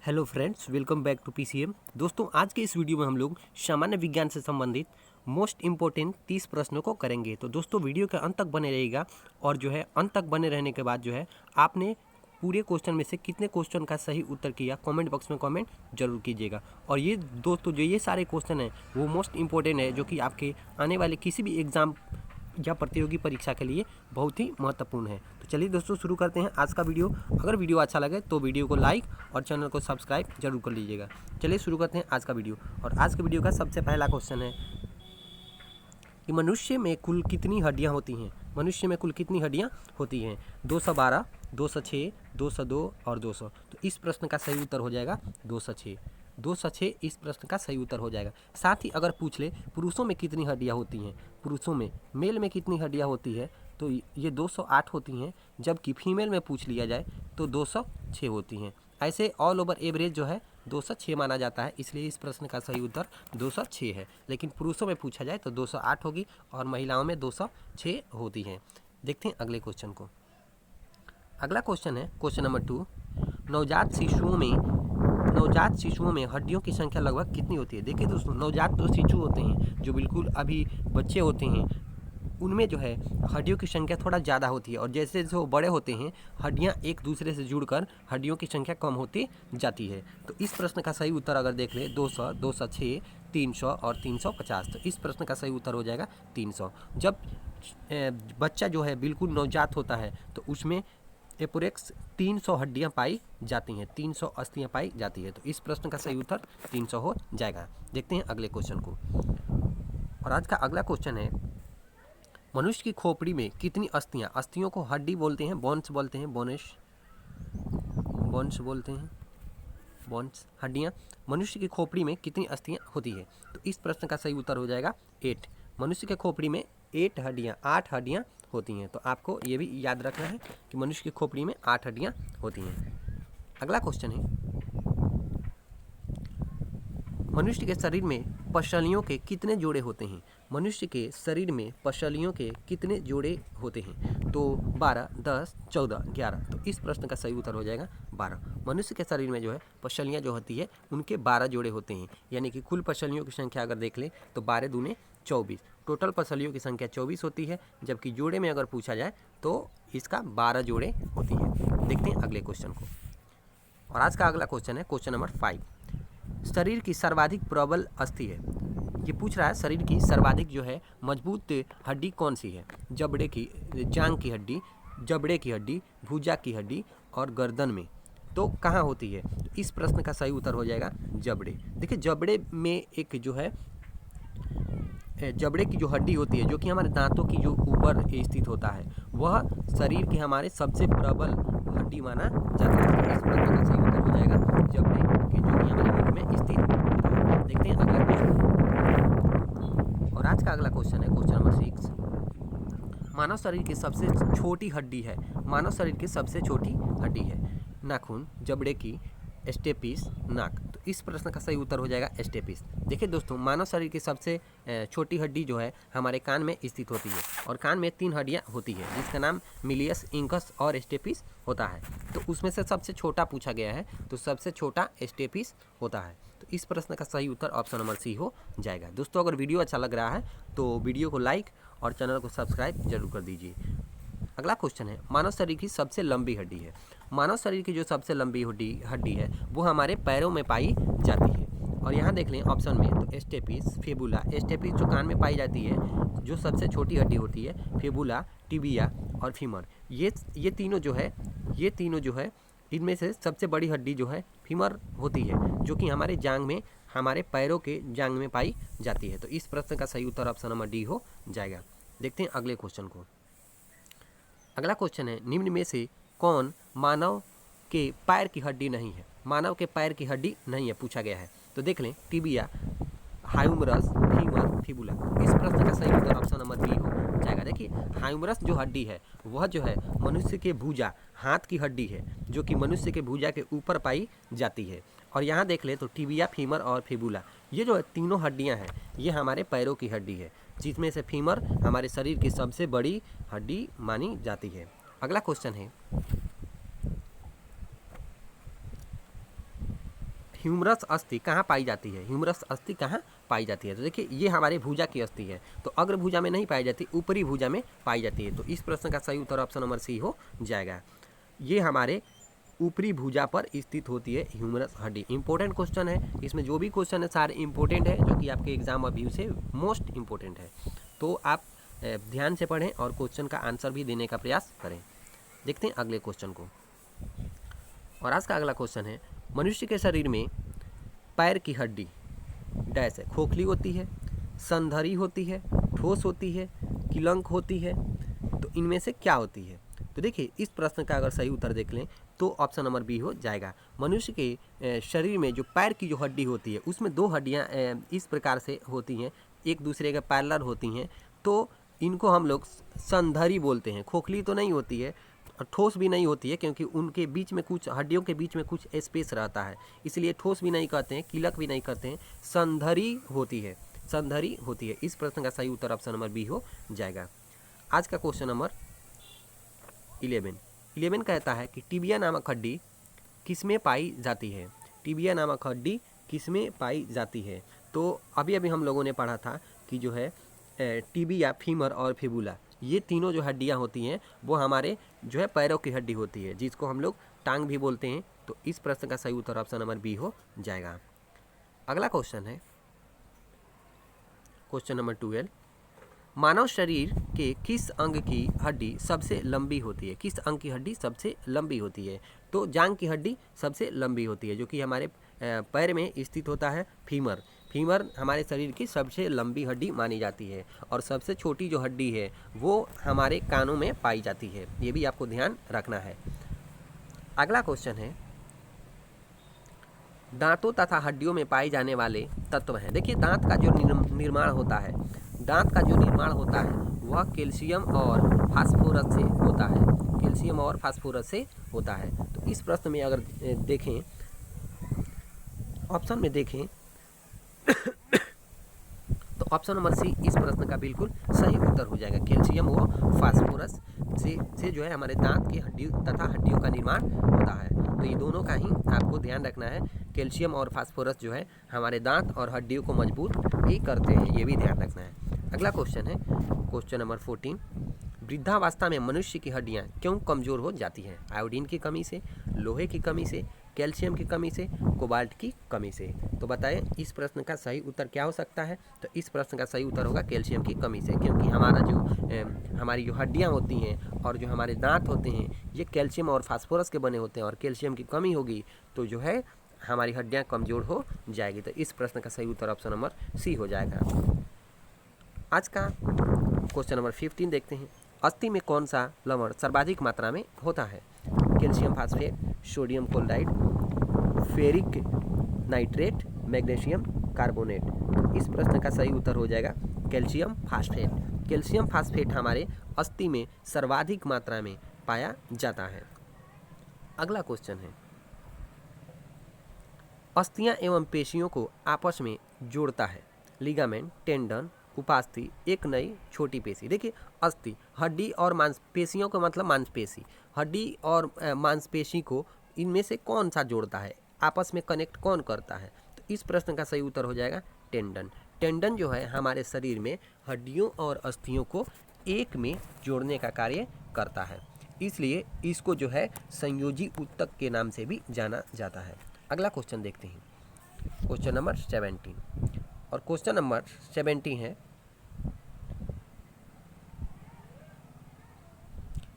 Hello friends, welcome back to PCM. दोस्तों, आज के इस वीडियो में हम लोग सामान्य विज्ञान से संबंधित मोस्ट इम्पोर्टेंट 30 प्रश्नों को करेंगे। तो दोस्तों, वीडियो के अंत तक बने रहिएगा और जो है अंत तक बने रहने के बाद जो है आपने पूरे क्वेश्चन में से कितने क्वेश्चन का सही उत्तर किया कमेंट बॉक्स में कमेंट जरूर कीजिएगा। और ये दोस्तों, जो ये सारे क्वेश्चन हैं वो मोस्ट इम्पोर्टेंट है, जो कि आपके आने वाले किसी भी एग्ज़ाम या प्रतियोगी परीक्षा के लिए बहुत ही महत्वपूर्ण है। तो चलिए दोस्तों, शुरू करते हैं आज का वीडियो। अगर वीडियो अच्छा लगे तो वीडियो को लाइक और चैनल को सब्सक्राइब जरूर कर लीजिएगा। चलिए शुरू करते हैं आज का वीडियो। और आज के वीडियो का सबसे पहला क्वेश्चन है कि मनुष्य में कुल कितनी हड्डियां होती हैं। मनुष्य में कुल कितनी हड्डियां होती हैं? 212, 206, 202 और 200। तो इस प्रश्न का सही उत्तर हो जाएगा 206। 206 इस प्रश्न का सही उत्तर हो जाएगा। साथ ही अगर पूछ ले पुरुषों में कितनी हड्डियां होती हैं, पुरुषों में मेल में कितनी हड्डियां होती है, तो ये 208 होती हैं। जबकि फीमेल में पूछ लिया जाए तो 206 होती हैं। ऐसे ऑल ओवर एवरेज जो है 206 माना जाता है, इसलिए इस प्रश्न का सही उत्तर 206 है। लेकिन पुरुषों में पूछा जाए तो 208 होगी और महिलाओं में 206 होती हैं। देखते हैं अगले क्वेश्चन को। अगला क्वेश्चन है क्वेश्चन नंबर 2। नवजात शिशुओं में हड्डियों की संख्या लगभग कितनी होती है? देखिए दोस्तों, नवजात जो शिशु होते हैं, जो बिल्कुल अभी बच्चे होते हैं, उनमें जो है हड्डियों की संख्या थोड़ा ज़्यादा होती है। और जैसे जैसे वो बड़े होते हैं हड्डियाँ एक दूसरे से जुड़कर हड्डियों की संख्या कम होती जाती है। तो इस प्रश्न का सही उत्तर अगर देख ले 200, 206, 300 और 350, तो इस प्रश्न का सही उत्तर हो जाएगा 300। जब बच्चा जो है बिल्कुल नवजात होता है तो उसमें एपोरेक्स 300 हड्डियां पाई जाती हैं, 300 अस्थियां पाई जाती है। तो इस प्रश्न का सही उत्तर 300 हो जाएगा। देखते हैं अगले क्वेश्चन को। और आज का अगला क्वेश्चन है मनुष्य की खोपड़ी में कितनी अस्थियां? अस्थियों को हड्डी बोलते हैं, बोन्स बोलते हैं, बोन्स बोलते हैं, बोन्स हड्डियां। मनुष्य की खोपड़ी में कितनी अस्थियां होती है? तो इस प्रश्न का सही उत्तर हो जाएगा 8। मनुष्य के खोपड़ी में 8 हड्डियां होती हैं। तो आपको ये भी याद रखना है कि मनुष्य की खोपड़ी में 8 हड्डियां होती हैं। अगला क्वेश्चन है मनुष्य के शरीर में पसलियों के कितने जोड़े होते हैं? मनुष्य के शरीर में पसलियों के कितने जोड़े होते हैं? तो 12, 10, 14, 11। तो इस प्रश्न का सही उत्तर हो जाएगा 12। मनुष्य के शरीर में जो है पसलियाँ जो होती है उनके 12 जोड़े होते हैं। यानी कि कुल पसलियों की संख्या अगर देख लें तो 12 दूने 24। टोटल पसलियों की संख्या 24 होती है। जबकि जोड़े में अगर पूछा जाए तो इसका 12 जोड़े होती है। देखते हैं अगले क्वेश्चन को। और आज का अगला क्वेश्चन है क्वेश्चन नंबर 5। शरीर की सर्वाधिक प्रबल अस्थि है। ये पूछ रहा है शरीर की सर्वाधिक जो है मजबूत हड्डी कौन सी है? जबड़े की, जांग की हड्डी, जबड़े की हड्डी, भुजा की हड्डी और गर्दन में। तो कहाँ होती है? तो इस प्रश्न का सही उत्तर हो जाएगा जबड़े। देखिए, जबड़े में एक जो है जबड़े की जो हड्डी होती है, जो कि हमारे दांतों की जो ऊपर स्थित होता है, वह शरीर के हमारे सबसे प्रबल हड्डी माना जाता है। तो इस प्रश्न का सही उत्तर हो जाएगा जबड़े के, जो कि हमारे मुख में स्थित होता है। देखते हैं अगला क्वेश्चन। और आज का अगला क्वेश्चन है क्वेश्चन नंबर 6। मानव शरीर की सबसे छोटी हड्डी है। मानव शरीर की सबसे छोटी हड्डी है नाखून, जबड़े की, स्टेपिस, नाक। तो इस प्रश्न का सही उत्तर हो जाएगा स्टेपिस। देखिए दोस्तों, मानव शरीर की सबसे छोटी हड्डी जो है हमारे कान में स्थित होती है। और कान में 3 हड्डियां होती है, जिसका नाम मिलियस, इंकस और स्टेपिस होता है। तो उसमें से सबसे छोटा पूछा गया है, तो सबसे छोटा स्टेपिस होता है। तो इस प्रश्न का सही उत्तर ऑप्शन नंबर सी हो जाएगा। दोस्तों, अगर वीडियो अच्छा लग रहा है तो वीडियो को लाइक और चैनल को सब्सक्राइब जरूर कर दीजिए। अगला क्वेश्चन है मानव शरीर की सबसे लंबी हड्डी है। मानव शरीर की जो सबसे लंबी हड्डी है वो हमारे पैरों में पाई जाती है। और यहाँ देख लें ऑप्शन में तो स्टेपिस, फेबुला। स्टेपिस जो कान में पाई जाती है, जो सबसे छोटी हड्डी होती है, फेबुला, टिबिया और फीमर। ये तीनों जो है इनमें से सबसे बड़ी हड्डी जो है फीमर होती है, जो कि हमारे जांग में, हमारे पैरों के जांग में पाई जाती है। तो इस प्रश्न का सही उत्तर ऑप्शन नंबर डी हो जाएगा। देखते हैं अगले क्वेश्चन को। अगला क्वेश्चन है निम्न में से कौन मानव के पैर की हड्डी नहीं है? मानव के पैर की हड्डी नहीं है पूछा गया है। तो देख लें टिबिया, हायूमरस, फीमर, फिबुला। इस प्रश्न का सही उत्तर ऑप्शन नंबर बी हो जाएगा। देखिए, हायूमरस जो हड्डी है वह जो है मनुष्य के भुजा, हाथ की हड्डी है, जो कि मनुष्य के भुजा के ऊपर पाई जाती है। और यहाँ देख ले तो टिबिया, फीमर और फिबुला, ये जो तीनों हड्डियाँ हैं ये हमारे पैरों की हड्डी है, जिसमें से फीमर हमारे शरीर की सबसे बड़ी हड्डी मानी जाती है। अगला क्वेश्चन है ह्यूमरस अस्थि कहाँ पाई जाती है? ह्यूमरस अस्थि कहाँ पाई जाती है? तो देखिए ये हमारे भुजा की अस्थि है, तो अग्र भुजा में नहीं पाई जाती, ऊपरी भुजा में पाई जाती है। तो इस प्रश्न का सही उत्तर ऑप्शन नंबर सी हो जाएगा। ये हमारे ऊपरी भुजा पर स्थित होती है ह्यूमरस हड्डी। इंपॉर्टेंट क्वेश्चन है, इसमें जो भी क्वेश्चन है सारे इंपॉर्टेंट है, जो कि आपके एग्जाम व्यू से मोस्ट इंपॉर्टेंट है। तो आप ध्यान से पढ़ें और क्वेश्चन का आंसर भी देने का प्रयास करें। देखते हैं अगले क्वेश्चन को। और आज का अगला क्वेश्चन है, मनुष्य के शरीर में पैर की हड्डी डैश है, खोखली होती है, संधरी होती है, ठोस होती है, किलंक होती है, तो इनमें से क्या होती है? तो देखिए इस प्रश्न का अगर सही उत्तर देख लें तो ऑप्शन नंबर बी हो जाएगा। मनुष्य के शरीर में जो पैर की जो हड्डी होती है उसमें दो हड्डियां इस प्रकार से होती हैं, एक दूसरे के पैरेलल होती हैं, तो इनको हम लोग संधरी बोलते हैं। खोखली तो नहीं होती है और ठोस भी नहीं होती है, क्योंकि उनके बीच में कुछ हड्डियों के बीच में कुछ स्पेस रहता है, इसलिए ठोस भी नहीं कहते हैं, किलक भी नहीं कहते हैं, संधरी होती है, संधरी होती है। इस प्रश्न का सही उत्तर ऑप्शन नंबर बी हो जाएगा। आज का क्वेश्चन नंबर 11 कहता है कि टिबिया नामक हड्डी किसमें पाई जाती है? टिबिया नामक हड्डी किसमें पाई जाती है? तो अभी अभी हम लोगों ने पढ़ा था कि जो है टिबिया, फीमर और फिबुला, ये तीनों जो हड्डियां होती हैं वो हमारे जो है पैरों की हड्डी होती है, जिसको हम लोग टांग भी बोलते हैं। तो इस प्रश्न का सही उत्तर ऑप्शन नंबर बी हो जाएगा। अगला क्वेश्चन है क्वेश्चन नंबर 12, मानव शरीर के किस अंग की हड्डी सबसे लंबी होती है? किस अंग की हड्डी सबसे लंबी होती है? तो जांघ की हड्डी सबसे लंबी होती है, जो कि हमारे पैर में स्थित होता है फीमर। फीमर हमारे शरीर की सबसे लंबी हड्डी मानी जाती है, और सबसे छोटी जो हड्डी है वो हमारे कानों में पाई जाती है, ये भी आपको ध्यान रखना है। अगला क्वेश्चन है, दांतों तथा हड्डियों में पाए जाने वाले तत्व हैं। देखिए दांत का जो निर्माण होता है, दांत का जो निर्माण होता है वह कैल्शियम और फास्फोरस से होता है, कैल्शियम और फास्फोरस से होता है। तो इस प्रश्न में अगर देखें, ऑप्शन में देखें तो ऑप्शन नंबर सी इस प्रश्न का बिल्कुल सही उत्तर हो जाएगा। कैल्शियम व फास्फोरस से जो है हमारे दांत की हड्डी तथा हड्डियों का निर्माण होता है। तो ये दोनों का ही आपको ध्यान रखना है। कैल्शियम और फास्फोरस जो है हमारे दांत और हड्डियों को मजबूत ही करते हैं, ये भी ध्यान रखना है। अगला क्वेश्चन है क्वेश्चन नंबर 14, वृद्धावस्था में मनुष्य की हड्डियां क्यों कमज़ोर हो जाती हैं? आयोडीन की कमी से, लोहे की कमी से, कैल्शियम की कमी से, कोबाल्ट की कमी से। तो बताएं इस प्रश्न का सही उत्तर क्या हो सकता है? तो इस प्रश्न का सही उत्तर होगा कैल्शियम की कमी से, क्योंकि हमारी जो हड्डियां होती हैं और जो हमारे दांत होते हैं ये कैल्शियम और फास्फोरस के बने होते हैं, और कैल्शियम की कमी होगी तो जो है हमारी हड्डियाँ कमज़ोर हो जाएगी। तो इस प्रश्न का सही उत्तर ऑप्शन नंबर सी हो जाएगा। आज का क्वेश्चन नंबर 15 देखते हैं, अस्थि में कौन सा लवण सर्वाधिक मात्रा में होता है? Calcium phosphate, sodium chloride, ferric nitrate, magnesium carbonate. तो इस प्रश्न का सही उत्तर हो जाएगा कैल्शियम फास्फेट। कैल्शियम फास्फेट हमारे अस्थि में सर्वाधिक मात्रा में पाया जाता है। अगला क्वेश्चन है, अस्थियां एवं पेशियों को आपस में जोड़ता है लिगामेंट, टेंडन, उपास्थि, एक नई छोटी पेशी। देखिए अस्थि हड्डी और मांसपेशियों का मतलब मांसपेशी, हड्डी और मांसपेशी को इनमें से कौन सा जोड़ता है, आपस में कनेक्ट कौन करता है? तो इस प्रश्न का सही उत्तर हो जाएगा टेंडन। टेंडन जो है हमारे शरीर में हड्डियों और अस्थियों को एक में जोड़ने का कार्य करता है, इसलिए इसको जो है संयोजी ऊतक के नाम से भी जाना जाता है। अगला क्वेश्चन देखते हैं क्वेश्चन नंबर 17, और क्वेश्चन नंबर 17 है,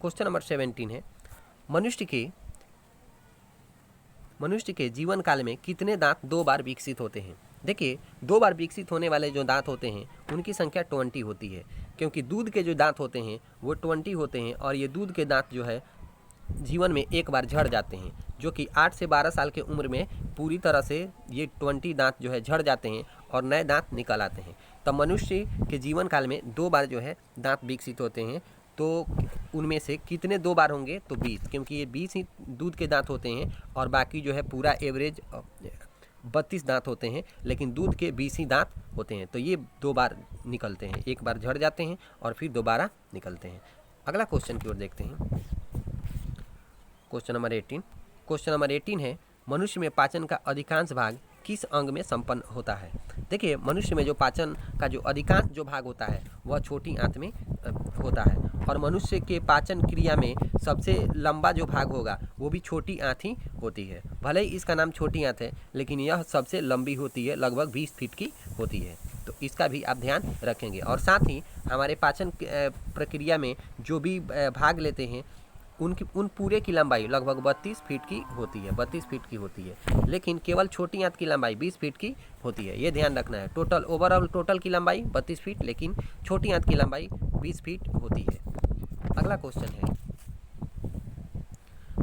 क्वेश्चन नंबर 17 है, मनुष्य के जीवन काल में कितने दांत 2 बार विकसित होते हैं? देखिए 2 बार विकसित होने वाले जो दांत होते हैं उनकी संख्या 20 होती है, क्योंकि दूध के जो दांत होते हैं वो 20 होते हैं, और ये दूध के दांत जो है जीवन में एक बार झड़ जाते हैं, जो कि 8 से 12 साल की उम्र में पूरी तरह से ये 20 दांत जो है झड़ जाते हैं और नए दांत निकल आते हैं। तब मनुष्य के जीवन काल में 2 बार जो है दांत विकसित होते हैं, तो उनमें से कितने 2 बार होंगे? तो 20, क्योंकि ये 20 ही दूध के दांत होते हैं और बाकी जो है पूरा एवरेज 32 दांत होते हैं, लेकिन दूध के 20 ही दांत होते हैं। तो ये 2 बार निकलते हैं, एक बार झड़ जाते हैं और फिर दोबारा निकलते हैं। अगला क्वेश्चन की ओर देखते हैं क्वेश्चन नंबर 18। क्वेश्चन नंबर 18 है, मनुष्य में पाचन का अधिकांश भाग किस अंग में संपन्न होता है? देखिए, मनुष्य में जो पाचन का जो अधिकांश जो भाग होता है वह छोटी आंत में होता है, और मनुष्य के पाचन क्रिया में सबसे लंबा जो भाग होगा वो भी छोटी आंत ही होती है। भले ही इसका नाम छोटी आंत है, लेकिन यह सबसे लंबी होती है, लगभग 20 फीट की होती है। तो इसका भी आप ध्यान रखेंगे। और साथ ही हमारे पाचन प्रक्रिया में जो भी भाग लेते हैं उन पूरे की लंबाई लगभग 32 फीट की होती है, 32 फीट की होती है, लेकिन केवल छोटी आंत की लंबाई 20 फीट की होती है। ये ध्यान रखना है। टोटल ओवरऑल टोटल की लंबाई 32 फीट, लेकिन छोटी आंत की लंबाई 20 फीट होती है। अगला क्वेश्चन है,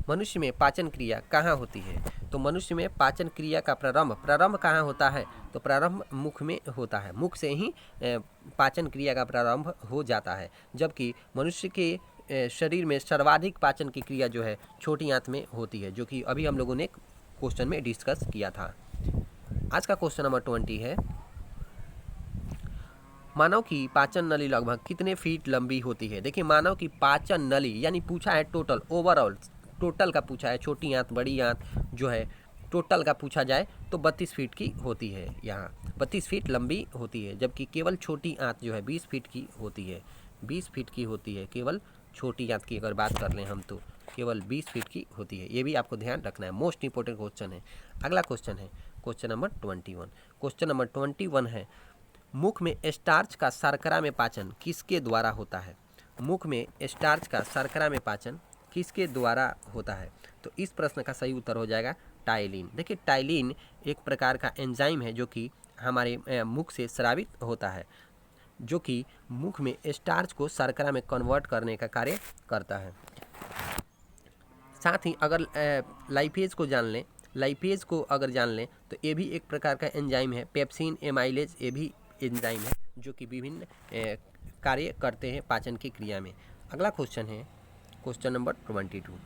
मनुष्य में पाचन क्रिया कहाँ होती है? तो मनुष्य में पाचन क्रिया का प्रारंभ कहाँ होता है? तो प्रारंभ मुख में होता है। मुख से ही पाचन क्रिया का प्रारंभ हो जाता है, जबकि मनुष्य के शरीर में सर्वाधिक पाचन की क्रिया जो है छोटी आंत में होती है, जो कि अभी हम लोगों ने क्वेश्चन में डिस्कस किया था। आज का क्वेश्चन नंबर 20 है, मानव की पाचन नली लगभग कितने फीट लंबी होती है? देखिए, मानव की पाचन नली यानी पूछा है टोटल, ओवरऑल टोटल का पूछा है, छोटी आंत बड़ी आंत जो है टोटल का पूछा जाए तो 32 फीट की होती है। यहाँ 32 फीट लंबी होती है, जबकि केवल छोटी आंत जो है 20 फीट की होती है। 20 फीट की होती है केवल छोटी आंत की, अगर बात कर लें हम तो केवल 20 फीट की होती है। ये भी आपको ध्यान रखना है, मोस्ट इंपॉर्टेंट क्वेश्चन है। अगला क्वेश्चन है क्वेश्चन नंबर 21। क्वेश्चन नंबर 21 है, मुख में स्टार्च का शर्करा में पाचन किसके द्वारा होता है? मुख में स्टार्च का शर्करा में पाचन किसके द्वारा होता है? तो इस प्रश्न का सही उत्तर हो जाएगा टाइलिन। देखिए, टाइलिन एक प्रकार का एंजाइम है जो कि हमारे मुख से स्रावित होता है, जो कि मुख में स्टार्च को शर्करा में कन्वर्ट करने का कार्य करता है। साथ ही अगर लाइपेज को जान लें, लाइपेज को अगर जान लें तो ये भी एक प्रकार का एंजाइम है। पेप्सिन, एमाइलेज, ये भी एंजाइम है जो कि विभिन्न कार्य करते हैं पाचन की क्रिया में। अगला क्वेश्चन है क्वेश्चन नंबर 22।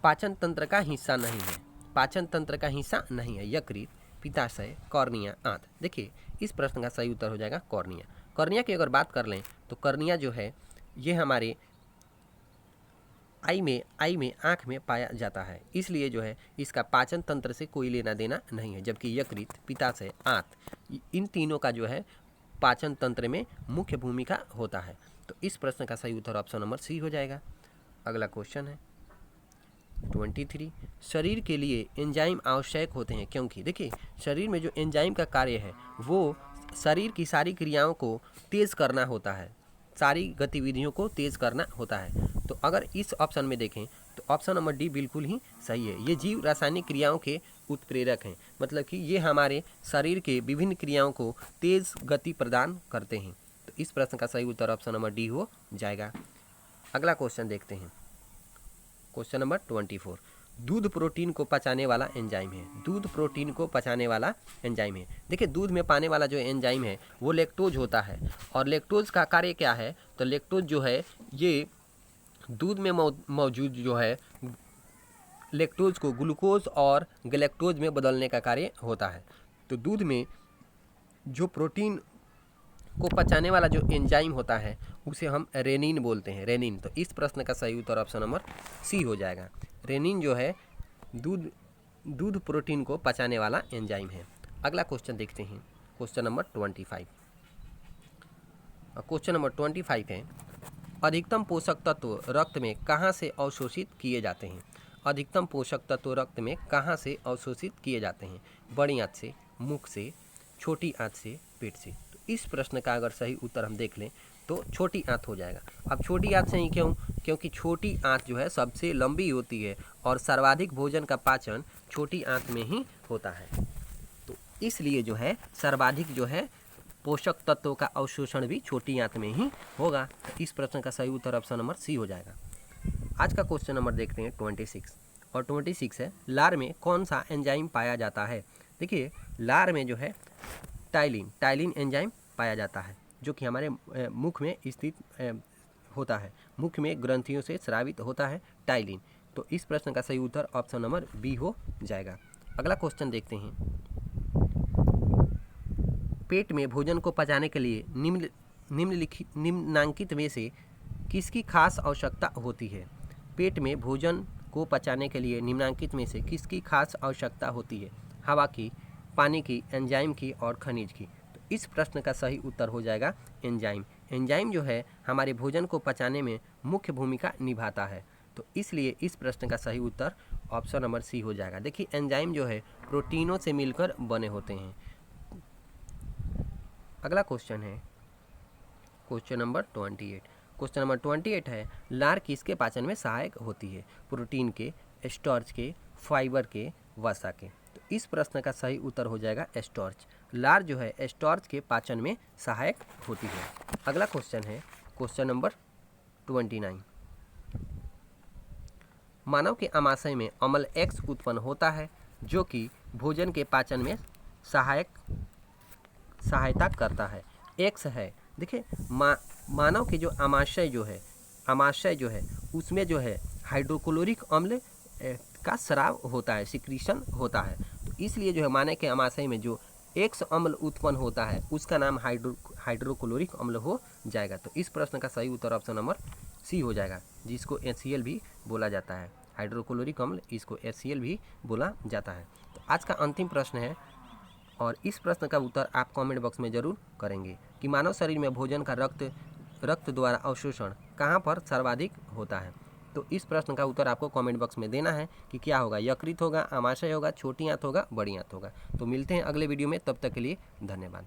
पाचन तंत्र का हिस्सा नहीं है, पाचन तंत्र का हिस्सा नहीं है यकृत, पित्ताशय, कॉर्निया, आंत। देखिए, इस प्रश्न का सही उत्तर हो जाएगा कॉर्निया। कॉर्निया की अगर बात कर लें तो कॉर्निया जो है ये हमारे आई में आँख में पाया जाता है, इसलिए जो है इसका पाचन तंत्र से कोई लेना देना नहीं है, जबकि यकृत, पित्ताशय, आंत इन तीनों का जो है पाचन तंत्र में मुख्य भूमिका होता है। तो इस प्रश्न का सही उत्तर ऑप्शन नंबर सी हो जाएगा। अगला क्वेश्चन है 23। शरीर के लिए एंजाइम आवश्यक होते हैं क्योंकि? देखिए, शरीर में जो एंजाइम का कार्य है वो शरीर की सारी क्रियाओं को तेज़ करना होता है, सारी गतिविधियों को तेज़ करना होता है। तो अगर इस ऑप्शन में देखें तो ऑप्शन नंबर डी बिल्कुल ही सही है। ये जीव रासायनिक क्रियाओं के उत्प्रेरक हैं, मतलब कि ये हमारे शरीर के विभिन्न क्रियाओं को तेज़ गति प्रदान करते हैं। तो इस प्रश्न का सही उत्तर ऑप्शन नंबर डी हो जाएगा। अगला क्वेश्चन देखते हैं क्वेश्चन नंबर 24। दूध प्रोटीन को पचाने वाला एंजाइम है, दूध प्रोटीन को पचाने वाला एंजाइम है। देखिए, दूध में पाने वाला जो एंजाइम है वो लैक्टोज होता है, और लैक्टोज का कार्य क्या है? तो लैक्टोज जो है ये दूध में मौजूद जो है लैक्टोज को ग्लूकोज और गैलेक्टोज में बदलने का कार्य होता है। तो दूध में जो प्रोटीन को पचाने वाला जो एंजाइम होता है उसे हम रेनिन बोलते हैं, रेनिन। तो इस प्रश्न का सही उत्तर ऑप्शन नंबर सी हो जाएगा। रेनिन जो है दूध प्रोटीन को पचाने वाला एंजाइम है। अगला क्वेश्चन देखते हैं क्वेश्चन नंबर 25। क्वेश्चन नंबर 25 है, अधिकतम पोषक तत्व रक्त में कहाँ से अवशोषित किए जाते हैं? अधिकतम पोषक तत्व रक्त में कहाँ से अवशोषित किए जाते हैं? बड़ी आंत से, मुख से, छोटी आंत से, पेट से। तो इस प्रश्न का अगर सही उत्तर हम देख लें तो छोटी आंत हो जाएगा। अब छोटी आंत से ही क्यों? क्योंकि छोटी आंत जो है सबसे लंबी होती है और सर्वाधिक भोजन का पाचन छोटी आंत में ही होता है, तो इसलिए जो है सर्वाधिक जो है पोषक तत्वों का अवशोषण भी छोटी आंत में ही होगा। तो इस प्रश्न का सही उत्तर ऑप्शन नंबर सी हो जाएगा। आज का क्वेश्चन नंबर देखते हैं 26, और 26 है, लार में कौन सा एंजाइम पाया जाता है? देखिए, लार में जो है टाइलिन एंजाइम पाया जाता है, जो कि हमारे मुख में स्थित होता है, मुख में ग्रंथियों से स्रावित होता है टाइलिन। तो इस प्रश्न का सही उत्तर ऑप्शन नंबर बी हो जाएगा। अगला क्वेश्चन देखते हैं, पेट में भोजन को पचाने के लिए निम्नलिखित में से किसकी खास आवश्यकता होती है? पेट में भोजन को पचाने के लिए निम्नलिखित में से किसकी खास आवश्यकता होती है? हवा की, पानी की, एंजाइम की और खनिज की। तो इस प्रश्न का सही उत्तर हो जाएगा एंजाइम। एंजाइम जो है हमारे भोजन को पचाने में मुख्य भूमिका निभाता है, तो इसलिए इस प्रश्न का सही उत्तर ऑप्शन नंबर सी हो जाएगा। देखिए एंजाइम जो है प्रोटीनों से मिलकर बने होते हैं। अगला क्वेश्चन है क्वेश्चन नंबर 28। क्वेश्चन नंबर 28 है, लार किसके पाचन में सहायक होती है? प्रोटीन के, स्टार्च के, फाइबर के, वसा के। तो इस प्रश्न का सही उत्तर हो जाएगा स्टार्च। लार जो है स्टार्च के पाचन में सहायक होती है। अगला क्वेश्चन है क्वेश्चन नंबर 29। मानव के आमाशय में अम्ल एक्स उत्पन्न होता है जो कि भोजन के पाचन में सहायता करता है। एक्स है, देखिए मानव के जो आमाशय जो है उसमें जो है हाइड्रोक्लोरिक अम्ल का स्राव होता है, सिक्रीशन होता है। तो इसलिए जो है मानव के आमाशय में जो एक्स अम्ल उत्पन्न होता है उसका नाम हाइड्रोक्लोरिक अम्ल हो जाएगा। तो इस प्रश्न का सही उत्तर ऑप्शन नंबर सी हो जाएगा, जिसको HCl भी बोला जाता है। हाइड्रोक्लोरिक अम्ल इसको HCl भी बोला जाता है। तो आज का अंतिम प्रश्न है और इस प्रश्न का उत्तर आप कमेंट बॉक्स में जरूर करेंगे कि मानव शरीर में भोजन का रक्त द्वारा अवशोषण कहाँ पर सर्वाधिक होता है। तो इस प्रश्न का उत्तर आपको कमेंट बॉक्स में देना है कि क्या होगा, यकृत होगा, आमाशय होगा, छोटी आंत होगा, बड़ी आंत होगा। तो मिलते हैं अगले वीडियो में, तब तक के लिए धन्यवाद।